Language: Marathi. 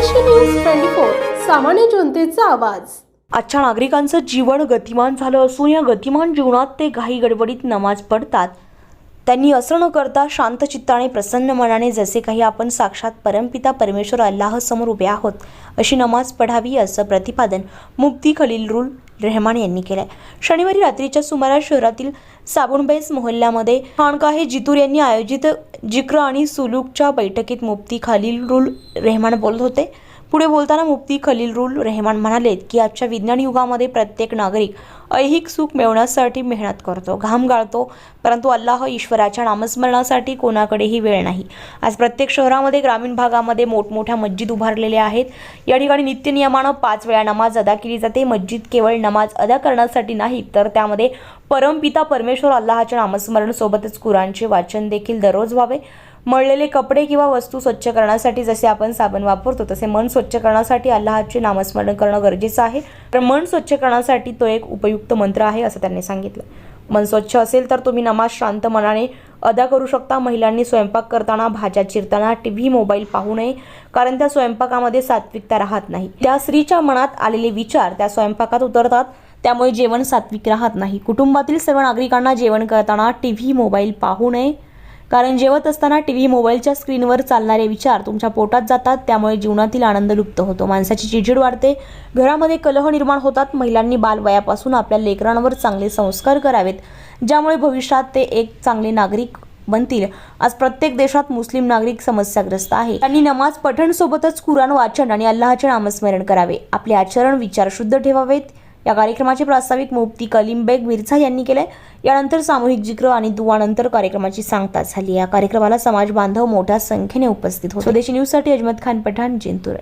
स्वदेशी न्यूज 24 सामान्य जनतेचा आवाज। आजच्या नागरिकांचं जीवन गतिमान झालं असून या गतिमान जीवनात ते घाई गडबडीत नमाज पढतात। त्यांनी असं न करता शांत चित्ताने प्रसन्न मनाने जसे काही आपण साक्षात परमपिता परमेश्वर अल्लाह समोर उभे आहोत अशी नमाज पढावी असं प्रतिपादन मुफ्ती खलीलुर रहमान यांनी केलंय। शनिवारी रात्रीच्या सुमारास शहरातील साबुणबेस मोहल्ल्यामध्ये खानकाहे जितूर यांनी आयोजित जिक्र आणि सुलूकच्या बैठकीत मुफ्ती खलीलुर रहमान बोलत होते। पुढे बोलताना मुफ्ती खलीलुर रहमान म्हणाले की आजच्या विज्ञान युगामध्ये प्रत्येक नागरिक ऐहिक सुख मिळवण्यासाठी मेहनत करतो, घाम गाळतो, परंतु अल्लाह ईश्वराच्या नामस्मरणासाठी कोणाकडेही वेळ नाही। आज प्रत्येक शहरामध्ये ग्रामीण भागामध्ये मोठमोठ्या मस्जिद उभारलेल्या आहेत। या ठिकाणी नित्य नियमानं 5 वेळा नमाज अदा केली जाते। मस्जिद केवळ नमाज अदा करण्यासाठी नाही तर त्यामध्ये परमपिता परमेश्वर अल्लाहच्या नामस्मरण सोबतच कुराणचे वाचन देखील दररोज व्हावे। मळलेले कपडे किंवा वस्तू स्वच्छ करण्यासाठी जसे आपण साबण वापरतो तसे मन स्वच्छ करण्यासाठी अल्लाहचे नामस्मरण करणं गरजेचं आहे। तर मन स्वच्छ करण्यासाठी तो एक उपयुक्त मंत्र आहे असं त्यांनी सांगितलं। मन स्वच्छ असेल तर तुम्ही नमाज शांत मनाने अदा करू शकता। महिलांनी स्वयंपाक करताना, भाज्या चिरताना टीव्ही मोबाईल पाहू नये, कारण त्या स्वयंपाकामध्ये सात्विकता राहत नाही। त्या स्त्रीच्या मनात आलेले विचार त्या स्वयंपाकात उतरतात, त्यामुळे जेवण सात्विक राहत नाही। कुटुंबातील सर्व नागरिकांना जेवण करताना टीव्ही मोबाईल पाहू नये, कारण जेवत असताना टीव्ही मोबाईलच्या स्क्रीनवर चालणारे विचार तुमच्या पोटात जातात, त्यामुळे जीवनातील आनंद लुप्त होतो, माणसाची चिडचिड वाढते, घरामध्ये कलह निर्माण होतात। महिलांनी बालवयापासून आपल्या लेकरांवर चांगले संस्कार करावेत, ज्यामुळे भविष्यात ते एक चांगले नागरिक बनतील। आज प्रत्येक देशात मुस्लिम नागरिक समस्याग्रस्त आहे। त्यांनी नमाज पठण सोबतच कुराण वाचन आणि अल्लाहचे नामस्मरण करावे, आपले आचरण विचार शुद्ध ठेवावेत। या कार्यक्रमाचे प्रास्ताविक मुफ्ती कलीमबेग मिर्झा यांनी केले। यानंतर सामूहिक जिक्र आणि दुआनंतर कार्यक्रमाची सांगता झाली। या कार्यक्रमाला समाज बांधव मोठ्या संख्येने उपस्थित होते। स्वदेशी न्यूजसाठी अजमत खान पठाण, जिंतूर।